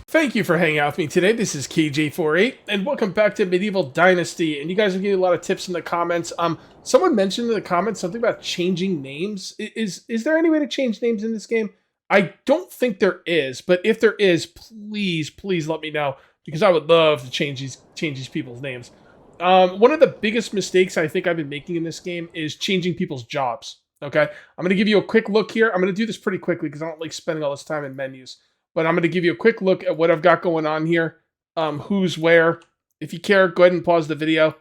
Thank you for hanging out with me today. This is KJ48, and welcome back to Medieval Dynasty. And you guys are getting a lot of tips in the comments. Someone mentioned in the comments something about changing names. Is there any way to change names in this game? I don't think there is, but if there is, please let me know, because I would love to change these people's names. One of the biggest mistakes I think I've been making in this game is changing people's jobs. Okay, I'm going to give you a quick look here. I'm going to do this pretty quickly because I don't like spending all this time in menus. But I'm going to give you a quick look at what I've got going on here. Who's where. If you care, go ahead and pause the video.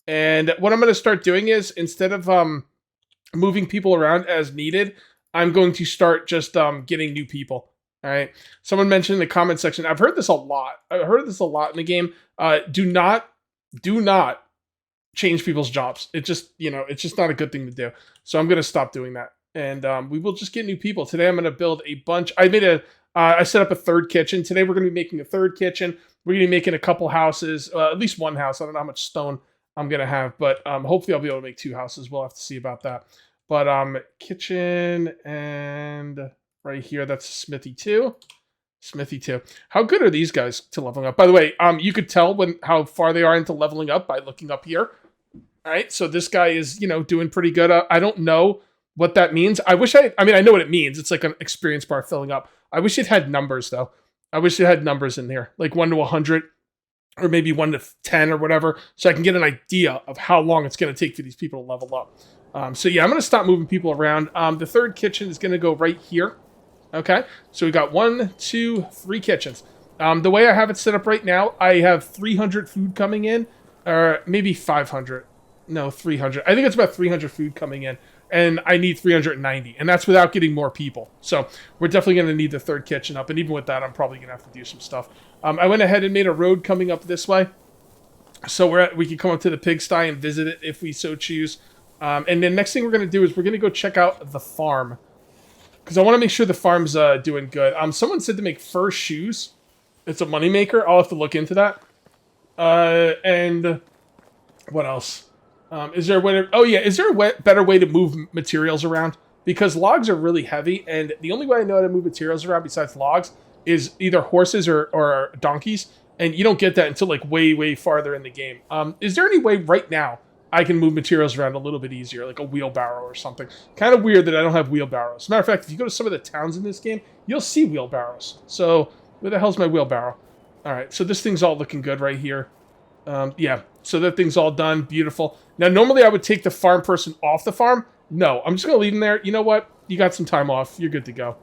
And what I'm going to start doing is, instead of moving people around as needed, I'm going to start just getting new people. All right. Someone mentioned in the comment section, I've heard this a lot. I've heard this a lot in the game. Do not change people's jobs. It's just not a good thing to do. So I'm going to stop doing that. And we will just get new people. Today I'm going to build a bunch. I set up a third kitchen. Today we're going to be making a third kitchen. We're going to be making a couple houses, at least one house. I don't know how much stone I'm going to have, but hopefully I'll be able to make two houses. We'll have to see about that. But kitchen, and right here, that's Smithy 2. Smithy 2. How good are these guys to leveling up? By the way, you could tell how far they are into leveling up by looking up here. All right, so this guy is, doing pretty good. I don't know what that means. I know what it means. It's like an experience bar filling up. I wish it had numbers, though. I wish it had numbers in here, like 1 to 100, or maybe 1 to 10 or whatever, so I can get an idea of how long it's going to take for these people to level up. So yeah, I'm going to stop moving people around. The third kitchen is going to go right here. Okay, so we got 1, 2, 3 kitchens. The way I have it set up right now, I have 300 food coming in, or maybe 500. No, 300. I think it's about 300 food coming in. And I need 390, and that's without getting more people. So we're definitely going to need the third kitchen up, and even with that, I'm probably going to have to do some stuff. I went ahead and made a road coming up this way, so we can come up to the pigsty and visit it if we so choose. And the next thing we're going to do is we're going to go check out the farm, because I want to make sure the farm's doing good. Someone said to make fur shoes. It's a moneymaker. I'll have to look into that. And what else? Is there a better way to move materials around? Because logs are really heavy, and the only way I know how to move materials around besides logs is either horses or donkeys, and you don't get that until like way farther in the game. Is there any way right now I can move materials around a little bit easier, like a wheelbarrow or something? Kind of weird that I don't have wheelbarrows. As a matter of fact, if you go to some of the towns in this game, you'll see wheelbarrows. So where the hell's my wheelbarrow? All right, so this thing's all looking good right here. Yeah, so that thing's all done. Beautiful. Now, normally I would take the farm person off the farm. No, I'm just going to leave him there. You know what? You got some time off. You're good to go.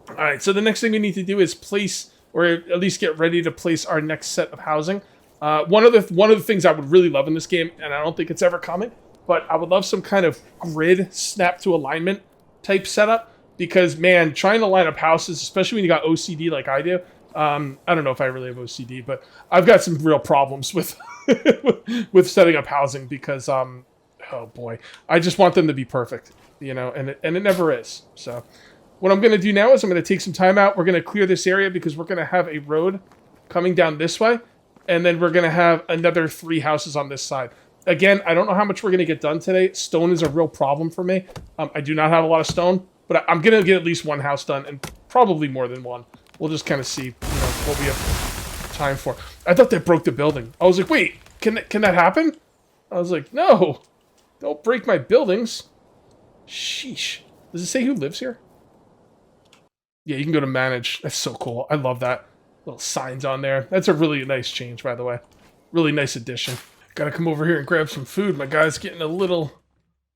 All right, so the next thing we need to do is place, or at least get ready to place our next set of housing. One of the things I would really love in this game, and I don't think it's ever coming, but I would love some kind of grid snap to alignment type setup, because, man, trying to line up houses, especially when you got OCD like I do, I don't know if I really have OCD, but I've got some real problems with with setting up housing because, oh boy, I just want them to be perfect, and it never is. So what I'm going to do now is I'm going to take some time out. We're going to clear this area because we're going to have a road coming down this way, and then we're going to have another 3 houses on this side. Again, I don't know how much we're going to get done today. Stone is a real problem for me. I do not have a lot of stone, but I'm going to get at least 1 house done, and probably more than 1. We'll just kind of see, what we have time for. I thought they broke the building. I was like, wait, can that happen? I was like, no, don't break my buildings. Sheesh. Does it say who lives here? Yeah, you can go to manage. That's so cool. I love that. Little signs on there. That's a really nice change, by the way. Really nice addition. Gotta come over here and grab some food. My guy's getting a little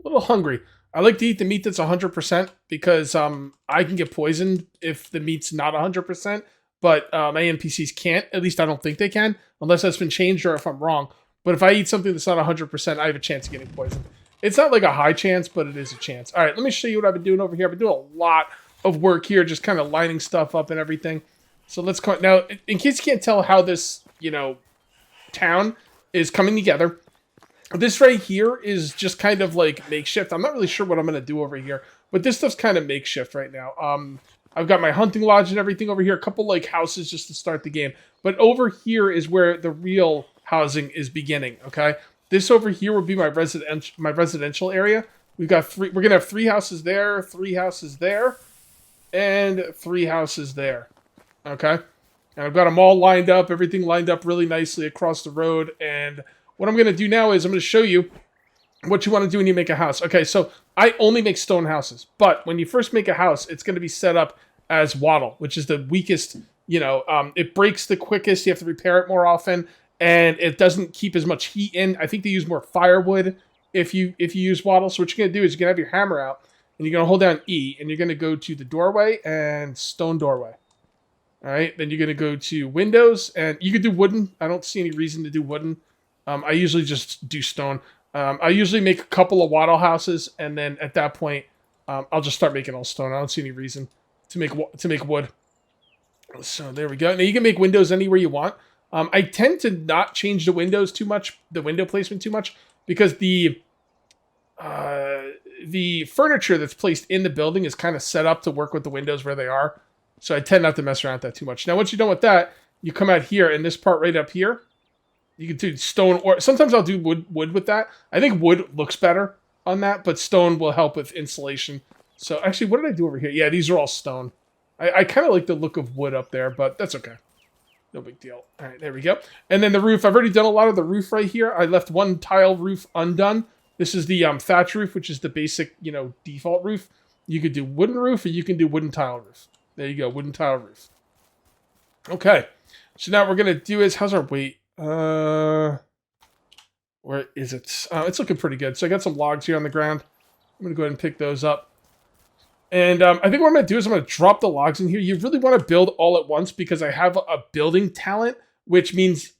hungry. I like to eat the meat that's 100% because I can get poisoned if the meat's not 100%, but my NPCs can't. At least I don't think they can, unless that's been changed or if I'm wrong. But if I eat something that's not 100%, I have a chance of getting poisoned. It's not like a high chance, but it is a chance. All right, let me show you what I've been doing over here. I've been doing a lot of work here, just kind of lining stuff up and everything. So let's go. Now, in case you can't tell how this, town is coming together, this right here is just kind of like makeshift. I'm not really sure what I'm going to do over here, but this stuff's kind of makeshift right now. I've got my hunting lodge and everything over here, a couple like houses just to start the game. But over here is where the real housing is beginning, okay? This over here will be my residential area. We're going to have 3 houses there, 3 houses there, and 3 houses there. Okay? And I've got them all lined up, everything lined up really nicely across the road. And what I'm going to do now is I'm going to show you what you want to do when you make a house. Okay, so I only make stone houses. But when you first make a house, it's going to be set up as wattle, which is the weakest, it breaks the quickest. You have to repair it more often. And it doesn't keep as much heat in. I think they use more firewood if you use wattle. So what you're going to do is you're going to have your hammer out. And you're going to hold down E. And you're going to go to the doorway and stone doorway. All right, then you're going to go to windows, and you could do wooden. I don't see any reason to do wooden. I usually just do stone. I usually make a couple of wattle houses, and then at that point, I'll just start making all stone. I don't see any reason to make wood. So there we go. Now you can make windows anywhere you want. I tend to not change the windows too much, the window placement too much, because the furniture that's placed in the building is kind of set up to work with the windows where they are. So I tend not to mess around with that too much. Now, once you're done with that, you come out here, and this part right up here, you can do stone, or sometimes I'll do wood with that. I think wood looks better on that, but stone will help with insulation. So actually, what did I do over here? Yeah, these are all stone. I kind of like the look of wood up there, but that's okay. No big deal. All right, there we go. And then the roof, I've already done a lot of the roof right here. I left one tile roof undone. This is the thatch roof, which is the basic, default roof. You could do wooden roof, or you can do wooden tile roof. There you go, wooden tile roof. Okay, so now what we're going to do is, how's our weight? Where is it? It's looking pretty good. So I got some logs here on the ground. I'm going to go ahead and pick those up. And I think what I'm going to do is I'm going to drop the logs in here. You really want to build all at once because I have a building talent, which means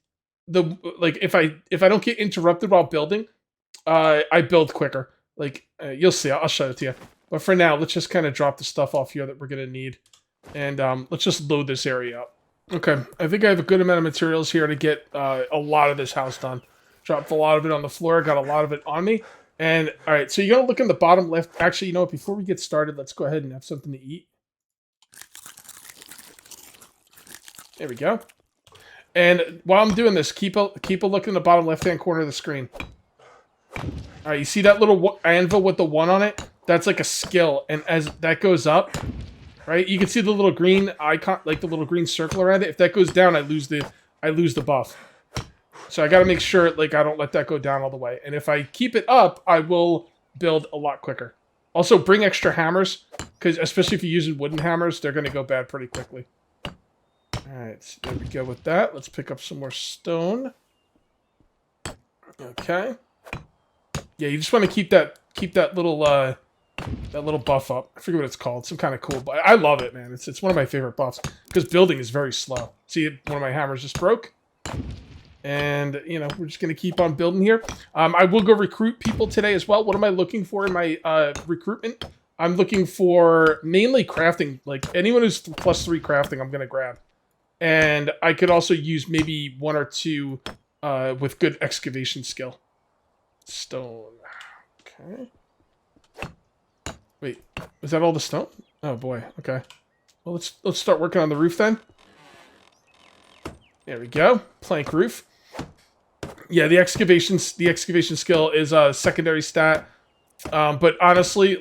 if I don't get interrupted while building, I build quicker. You'll see. I'll show it to you. But for now, let's just kind of drop the stuff off here that we're going to need. And let's just load this area up. Okay, I think I have a good amount of materials here to get a lot of this house done. Dropped a lot of it on the floor, got a lot of it on me. And, all right, so you're going to look in the bottom left. Actually, you know what, before we get started, let's go ahead and have something to eat. There we go. And while I'm doing this, keep a look in the bottom left-hand corner of the screen. All right, you see that little anvil with the 1 on it? That's like a skill, and as that goes up, right, you can see the little green icon, like the little green circle around it. If that goes down, I lose the buff. So I got to make sure, I don't let that go down all the way. And if I keep it up, I will build a lot quicker. Also, bring extra hammers, because especially if you're using wooden hammers, they're going to go bad pretty quickly. All right, so there we go with that. Let's pick up some more stone. Okay. Yeah, you just want to keep that little buff up. I forget what it's called. Some kind of cool, but I love it, man. It's one of my favorite buffs because building is very slow. See, one of my hammers just broke. And, we're just going to keep on building here. I will go recruit people today as well. What am I looking for in my recruitment? I'm looking for mainly crafting. Anyone who's +3 crafting, I'm going to grab. And I could also use maybe 1 or 2 with good excavation skill. Stone. Okay. Wait, is that all the stone? Oh boy, okay. Well, let's start working on the roof then. There we go. Plank roof. Yeah, the excavation skill is a secondary stat. But honestly,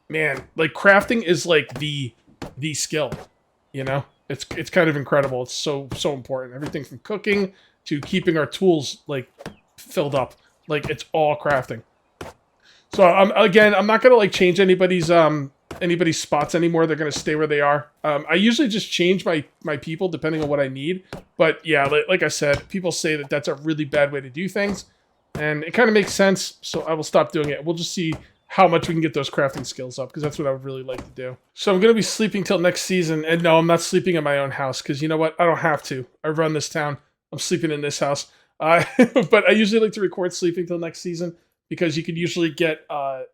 crafting is the skill. It's kind of incredible. It's so important. Everything from cooking to keeping our tools filled up. It's all crafting. So I'm not gonna change anybody's spots anymore. They're gonna stay where they are. I usually just change my people depending on what I need. But yeah, like I said, people say that that's a really bad way to do things, and it kind of makes sense. So I will stop doing it. We'll just see how much we can get those crafting skills up because that's what I would really like to do. So I'm gonna be sleeping till next season, and no, I'm not sleeping in my own house because you know what? I don't have to. I run this town. I'm sleeping in this house. But I usually like to record sleeping till next season. Because you can usually get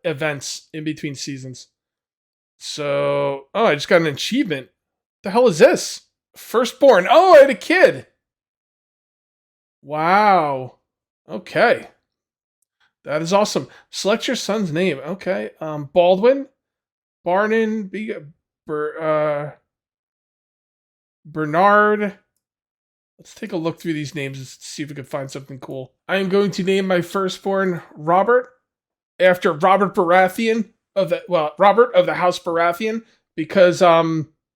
events in between seasons. So, I just got an achievement. The hell is this? Firstborn. Oh, I had a kid. Wow. Okay. That is awesome. Select your son's name. Okay. Baldwin. Barnon. Bernard. Let's take a look through these names and see if we can find something cool. I am going to name my firstborn Robert after Robert Baratheon Robert of the House Baratheon because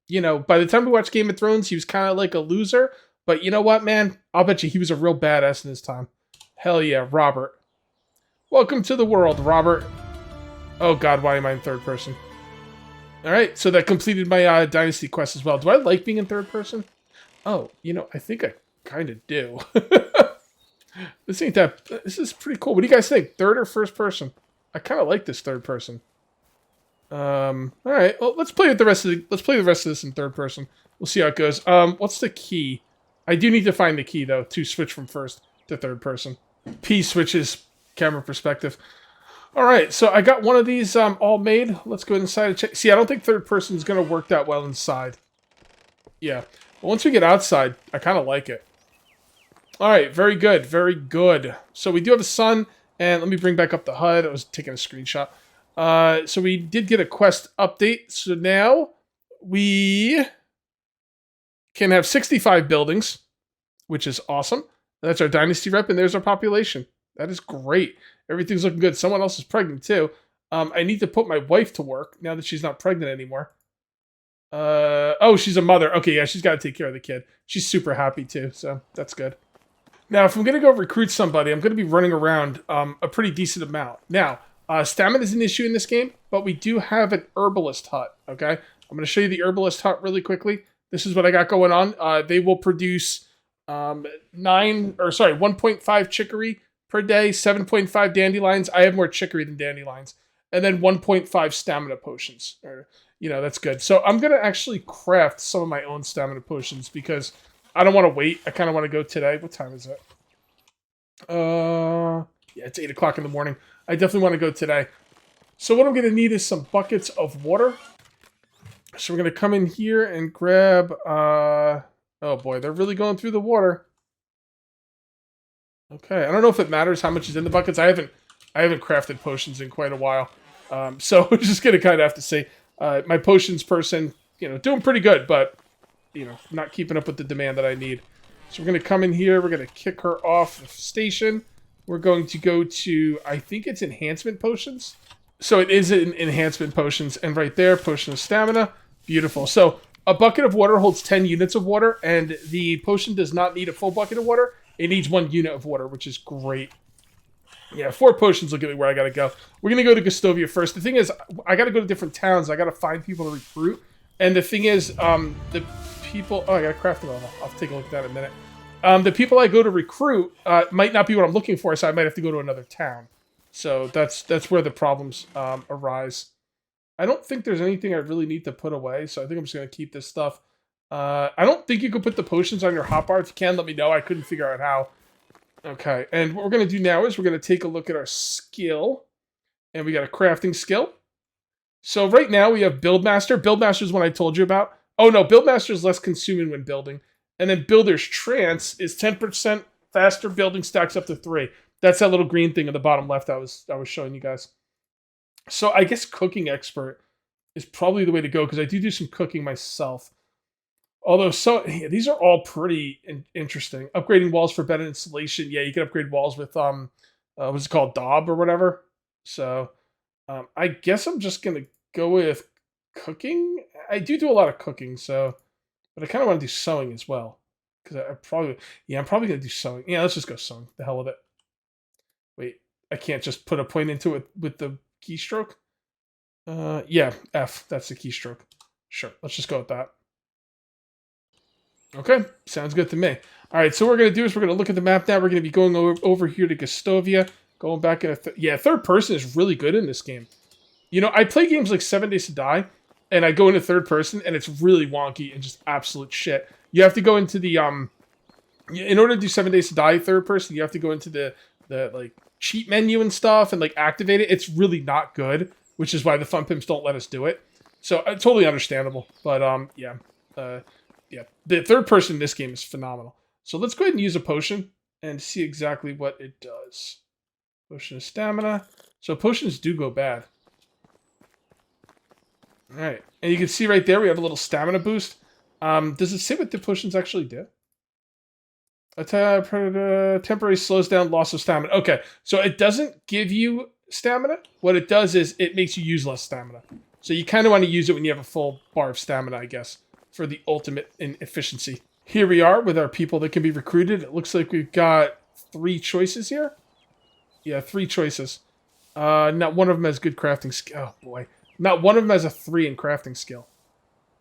you know, by the time we watched Game of Thrones, he was kind of like a loser. But you know what, man? I'll bet you he was a real badass in his time. Hell yeah, Robert. Welcome to the world, Robert. Oh god, why am I in third person? Alright, so that completed my Dynasty quest as well. Do I like being in third person? Oh, you know, I think I kind of do. This ain't that... This is pretty cool. What do you guys think? Third or first person? I kind of like this third person. Alright, well, let's play with the rest of the... Let's play the rest of this in third person. We'll see how it goes. What's the key? I do need to find the key, though, to switch from first to third person. P switches camera perspective. Alright, so I got one of these all made. Let's go inside and check. See, I don't think third person is going to work that well inside. Yeah. But once we get outside, I kind of like it. Alright, very good. Very good. So we do have a sun, and let me bring back up the HUD. I was taking a screenshot. So we did get a quest update. So now we can have 65 buildings, which is awesome. That's our Dynasty rep, and there's our population. That is great. Everything's looking good. Someone else is pregnant, too. I need to put my wife to work now that she's not pregnant anymore. Oh, she's a mother. Okay, yeah, she's got to take care of the kid. She's super happy, too, so that's good. Now, if I'm going to go recruit somebody, I'm going to be running around a pretty decent amount. Now, stamina is an issue in this game, but we do have an herbalist hut, okay? I'm going to show you the herbalist hut really quickly. This is what I got going on. They will produce 1.5 chicory per day, 7.5 dandelions. I have more chicory than dandelions. And then 1.5 stamina potions. You know, that's good. So I'm going to actually craft some of my own stamina potions because I don't want to wait. I kind of want to go today. What time is it? Yeah, it's 8 o'clock in the morning. I definitely want to go today. So what I'm going to need is some buckets of water. So we're going to come in here and grab... oh boy, they're really going through the water. Okay, I don't know if it matters how much is in the buckets. I haven't crafted potions in quite a while. So we're just going to kind of have to say, my potions person, you know, doing pretty good, but, you know, not keeping up with the demand that I need. So we're going to come in here. We're going to kick her off the station. We're going to go to, I think it's enhancement potions. So it is an enhancement potions. And right there, potion of stamina. Beautiful. So a bucket of water holds 10 units of water, and the potion does not need a full bucket of water. It needs 1 unit of water, which is great. Yeah, 4 potions will get me where I gotta go. We're gonna go to Gastovia first. The thing is, I gotta go to different towns. I gotta find people to recruit. And the thing is, the people... Oh, I got a crafting level. I'll take a look at that in a minute. The people I go to recruit might not be what I'm looking for, so I might have to go to another town. So that's where the problems arise. I don't think there's anything I really need to put away, so I think I'm just going to keep this stuff. I don't think you can put the potions on your hotbar. If you can, let me know. I couldn't figure out how. Okay, and what we're going to do now is we're going to take a look at our skill. And we got a crafting skill. So right now we have Buildmaster. Buildmaster is one I told you about. Oh no, Buildmaster is less consuming when building. And then Builder's Trance is 10% faster building, stacks up to 3. That's that little green thing in the bottom left I was showing you guys. So I guess Cooking Expert is probably the way to go because I do some cooking myself. Although, yeah, these are all pretty interesting. Upgrading walls for better insulation. Yeah, you can upgrade walls with, what's it called? Daub or whatever. So, I guess I'm just going to go with cooking. I do a lot of cooking, so... But I kind of want to do sewing as well. Because I'm probably going to do sewing. Yeah, let's just go sewing. The hell with it. Wait, I can't just put a point into it with the keystroke? Yeah, F. That's the keystroke. Sure, let's just go with that. Okay, sounds good to me. All right, so what we're going to do is we're going to look at the map now. We're going to be going over here to Gastovia. Going back in yeah, third person is really good in this game. You know, I play games like 7 Days to Die, and I go into third person, and it's really wonky and just absolute shit. You have to go into the, in order to do 7 Days to Die third person, you have to go into the like, cheat menu and stuff and, like, activate it. It's really not good, which is why the Fun Pimps don't let us do it. So, totally understandable. But, yeah. Yeah, the third person in this game is phenomenal. So let's go ahead and use a potion and see exactly what it does. Potion of stamina. So potions do go bad. Alright, and you can see right there we have a little stamina boost. Does it say what the potions actually do? Temporary slows down loss of stamina. Okay, so it doesn't give you stamina. What it does is it makes you use less stamina. So you kind of want to use it when you have a full bar of stamina, I guess. for the ultimate in efficiency. Here we are with our people that can be recruited. It looks like we've got 3 choices here. Yeah, 3 choices. Not one of them has good crafting skill. Oh, boy. Not one of them has a 3 in crafting skill.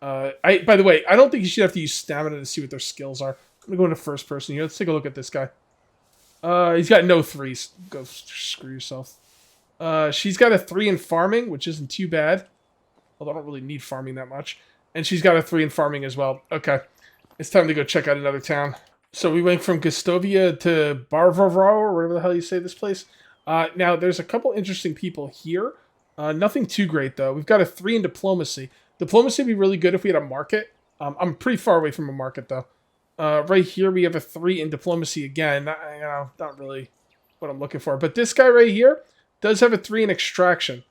By the way, I don't think you should have to use stamina to see what their skills are. I'm going to go into first person here. Let's take a look at this guy. He's got no 3s. Go screw yourself. She's got a 3 in farming, which isn't too bad. Although I don't really need farming that much. And she's got a 3 in farming as well. Okay. It's time to go check out another town. So we went from Gustovia to Barvaro, or whatever the hell you say this place. Now, there's a couple interesting people here. Nothing too great, though. We've got a 3 in diplomacy. Diplomacy would be really good if we had a market. I'm pretty far away from a market, though. Right here, we have a 3 in diplomacy again. Not really what I'm looking for. But this guy right here does have a 3 in extraction.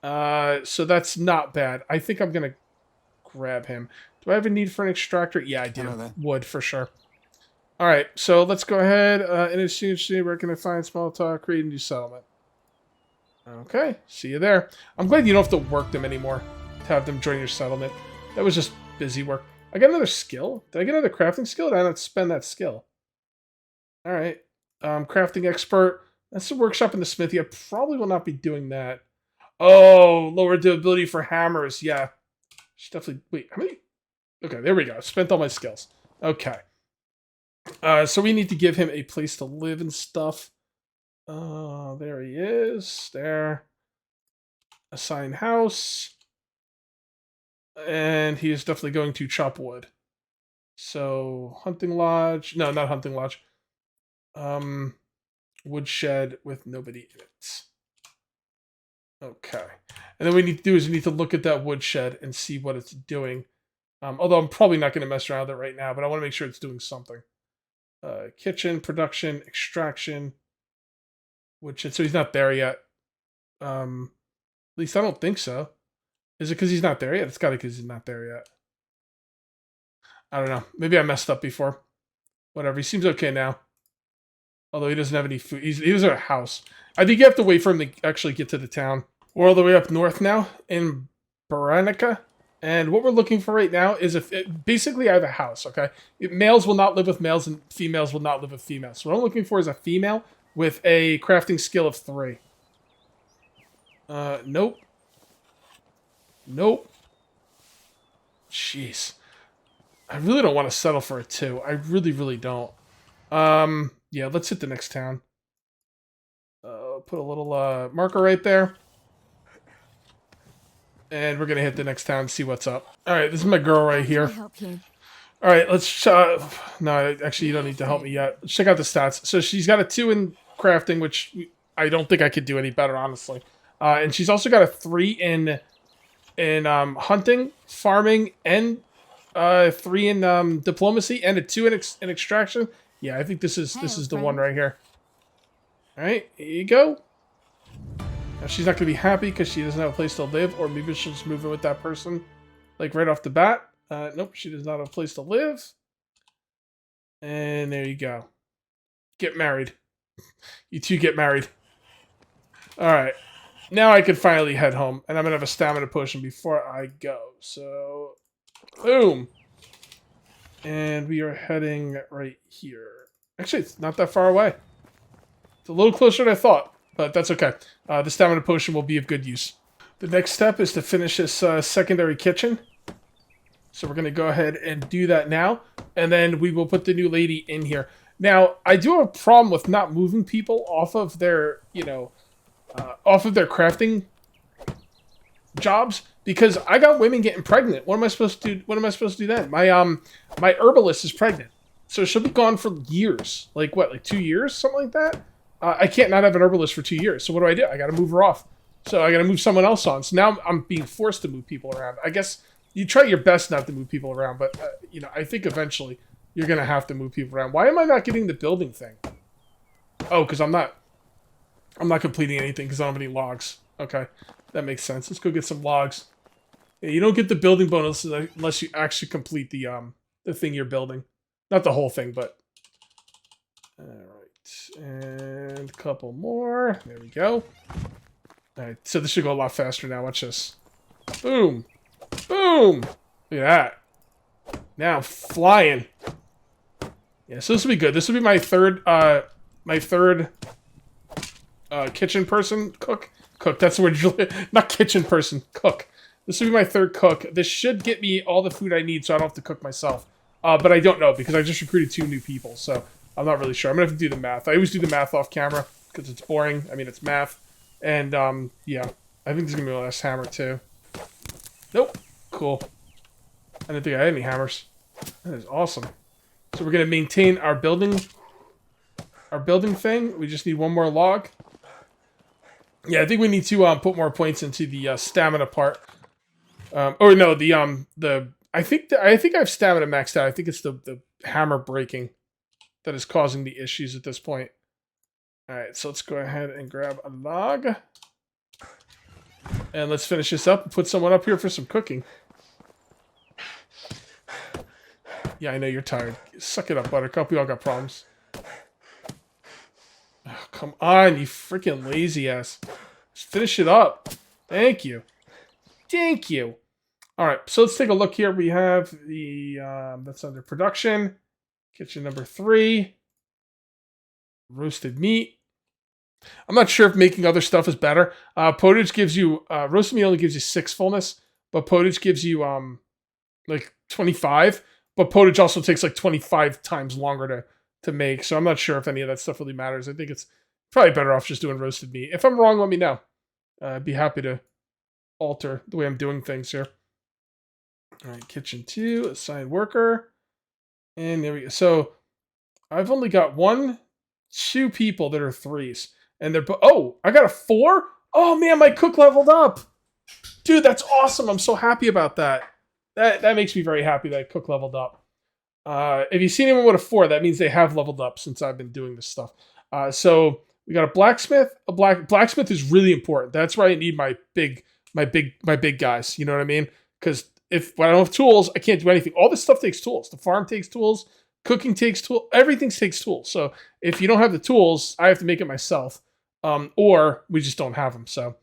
So that's not bad. I think I'm going to grab him. Do I have a need for an extractor? Yeah, I do. Wood, for sure. All right, so let's go ahead. In exchange, where can I find small talk, create a new settlement? Okay, see you there. I'm glad you don't have to work them anymore to have them join your settlement. That was just busy work. I got another skill. Did I get another crafting skill? Or did I not spend that skill? All right, crafting expert. That's the workshop in the smithy. I probably will not be doing that. Oh, lower durability for hammers. Yeah, should definitely. Wait, how many? Okay, there we go. Spent all my skills. Okay. So we need to give him a place to live and stuff. There he is. There. Assign house. And he is definitely going to chop wood. So, hunting lodge. No, not hunting lodge. Woodshed with nobody in it. Okay. And then what we need to do is we need to look at that woodshed and see what it's doing. Although I'm probably not going to mess around with it right now, but I want to make sure it's doing something. Kitchen, production, extraction, woodshed. So he's not there yet. At least I don't think so. Is it because he's not there yet? It's got to be because he's not there yet. I don't know. Maybe I messed up before. Whatever. He seems okay now. Although he doesn't have any food. He doesn't have a house. I think you have to wait for him to actually get to the town. We're all the way up north now in Baranica. And what we're looking for right now is basically I have a house, okay? Males will not live with males and females will not live with females. So what I'm looking for is a female with a crafting skill of 3. Nope. Nope. Jeez. I really don't want to settle for a 2. I really, really don't. Yeah, let's hit the next town. Put a little marker right there. And we're going to hit the next town and see what's up. Alright, this is my girl right here. Help you. Alright, let's... no, actually, you don't need to help me yet. Let's check out the stats. So she's got a 2 in crafting, which I don't think I could do any better, honestly. And she's also got a 3 in hunting, farming, and 3 in diplomacy, and a 2 in extraction. Yeah, I think this is the one right here. Alright, here you go. Now, she's not going to be happy because she doesn't have a place to live, or maybe she'll just move in with that person, like, right off the bat. Nope, she does not have a place to live. And there you go. Get married. You two get married. Alright. Now I can finally head home, and I'm going to have a stamina potion before I go. So, boom. And we are heading right here. Actually, it's not that far away. It's a little closer than I thought. But that's okay. The stamina potion will be of good use. The next step is to finish this secondary kitchen. So we're going to go ahead and do that now. And then we will put the new lady in here. Now, I do have a problem with not moving people off of their, off of their crafting jobs. Because I got women getting pregnant. What am I supposed to do? What am I supposed to do then? My herbalist is pregnant. So she'll be gone for years. Like what, like 2 years? Something like that? I can't not have an herbalist for 2 years. So what do? I got to move her off. So I got to move someone else on. So now I'm being forced to move people around. I guess you try your best not to move people around, but I think eventually you're gonna have to move people around. Why am I not getting the building thing? Oh, because I'm not completing anything because I don't have any logs. Okay, that makes sense. Let's go get some logs. Yeah, you don't get the building bonus unless you actually complete the thing you're building. Not the whole thing, but all right. And a couple more. There we go. Alright, so this should go a lot faster now. Watch this. Boom. Boom! Look at that. Now I'm flying. Yeah, so this will be good. This will be my third kitchen person cook. That's the word. Not kitchen person, cook. This will be my third cook. This should get me all the food I need, so I don't have to cook myself. But I don't know because I just recruited 2 new people, so I'm not really sure. I'm gonna have to do the math. I always do the math off camera because it's boring. I mean, it's math, and yeah, I think this is gonna be my last hammer too. Nope. Cool. I didn't think I had any hammers. That is awesome. So we're gonna maintain our building thing. We just need 1 more log. Yeah, I think we need to put more points into the stamina part. Or no, I think I have stamina maxed out. I think it's the hammer breaking that is causing the issues at this point. All right, so let's go ahead and grab a log. And let's finish this up and put someone up here for some cooking. Yeah, I know you're tired. Suck it up, Buttercup. We all got problems. Oh, come on, you freaking lazy ass. Just finish it up. Thank you. Thank you. All right, so let's take a look here. We have the, that's under production. Kitchen number 3. Roasted meat. I'm not sure if making other stuff is better. Potage gives you, roasted meat only gives you 6 fullness, but potage gives you, like 25. But potage also takes like 25 times longer to make, so I'm not sure if any of that stuff really matters. I think it's probably better off just doing roasted meat. If I'm wrong, let me know. I'd be happy to alter the way I'm doing things here. All right, kitchen 2, assigned worker. And there we go. So I've only got 2 people that are 3s. And they're, oh, I got a 4? Oh man, my cook leveled up. Dude, that's awesome. I'm so happy about that. That makes me very happy that cook leveled up. If you see anyone with a 4, that means they have leveled up since I've been doing this stuff. So we got a blacksmith. Blacksmith is really important. That's where I need my big guys. You know what I mean? Because when I don't have tools, I can't do anything. All this stuff takes tools. The farm takes tools. Cooking takes tools. Everything takes tools. So if you don't have the tools, I have to make it myself. Or we just don't have them. So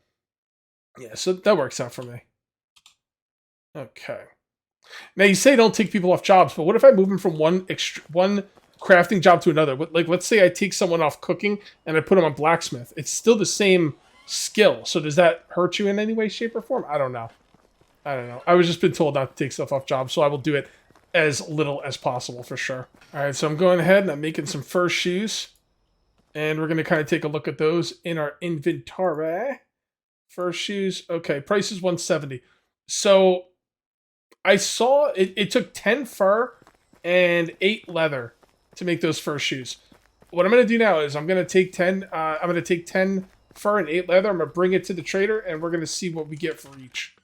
yeah, so that works out for me. Okay. Now you say don't take people off jobs, but what if I move them from one crafting job to another? Like, let's say I take someone off cooking and I put them on blacksmith. It's still the same skill. So does that hurt you in any way, shape, or form? I don't know. I was just been told not to take stuff off jobs, so I will do it as little as possible for sure. All right, so I'm going ahead and I'm making some fur shoes. And we're going to kind of take a look at those in our inventory. Fur shoes. Okay, price is $170. So I saw it took 10 fur and 8 leather to make those fur shoes. What I'm going to do now is I'm going to take 10 fur and 8 leather. I'm going to bring it to the trader and we're going to see what we get for each.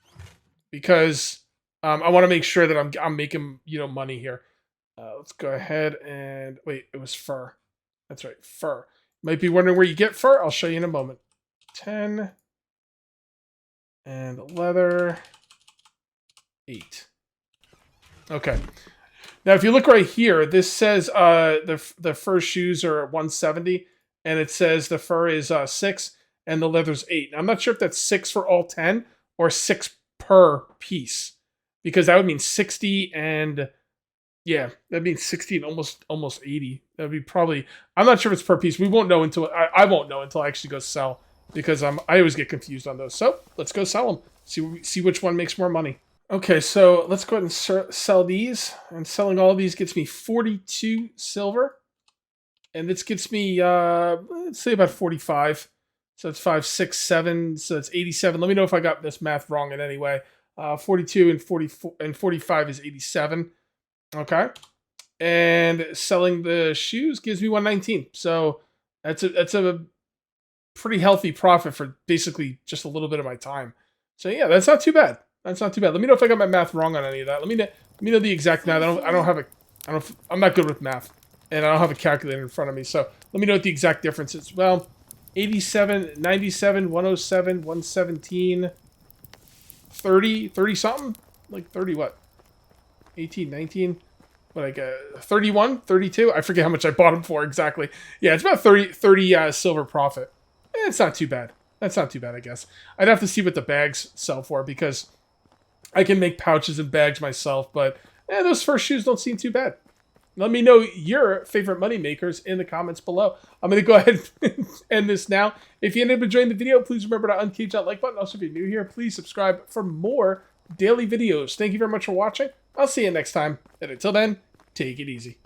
Because I want to make sure that I'm making, money here. Let's go ahead and wait, it was fur. That's right, fur. Might be wondering where you get fur. I'll show you in a moment. 10 and leather 8. Okay. Now, if you look right here, this says the fur shoes are 170, and it says the fur is 6, and the leather's 8. Now, I'm not sure if that's 6 for all 10 or 6 per piece, because that would mean 60 and yeah, that'd mean 60 and almost 80. That'd be probably. I'm not sure if it's per piece. We won't know until I won't know until I actually go sell, because I always get confused on those. So let's go sell them. See which one makes more money. Okay, so let's go ahead and sell these. And selling all of these gets me 42 silver. And this gets me, let's say about 45. So that's 5, 6, 7. So that's 87. Let me know if I got this math wrong in any way. 42 and 44 and 45 is 87. Okay. And selling the shoes gives me 119. So that's a pretty healthy profit for basically just a little bit of my time. So yeah, that's not too bad. That's not too bad. Let me know if I got my math wrong on any of that. Let me know the exact math. I'm not good with math, and I don't have a calculator in front of me. So let me know what the exact difference is. Well, 87, 97, 107, 117, 30 something? Like 30 what? 18, 19, like 31, 32? I forget how much I bought them for exactly. Yeah, it's about 30 silver profit. It's not too bad. That's not too bad, I guess. I'd have to see what the bags sell for, because I can make pouches and bags myself, but those first shoes don't seem too bad. Let me know your favorite money makers in the comments below. I'm going to go ahead and end this now. If you ended up enjoying the video, please remember to uncage that like button. Also, if you're new here, please subscribe for more daily videos. Thank you very much for watching. I'll see you next time. And until then, take it easy.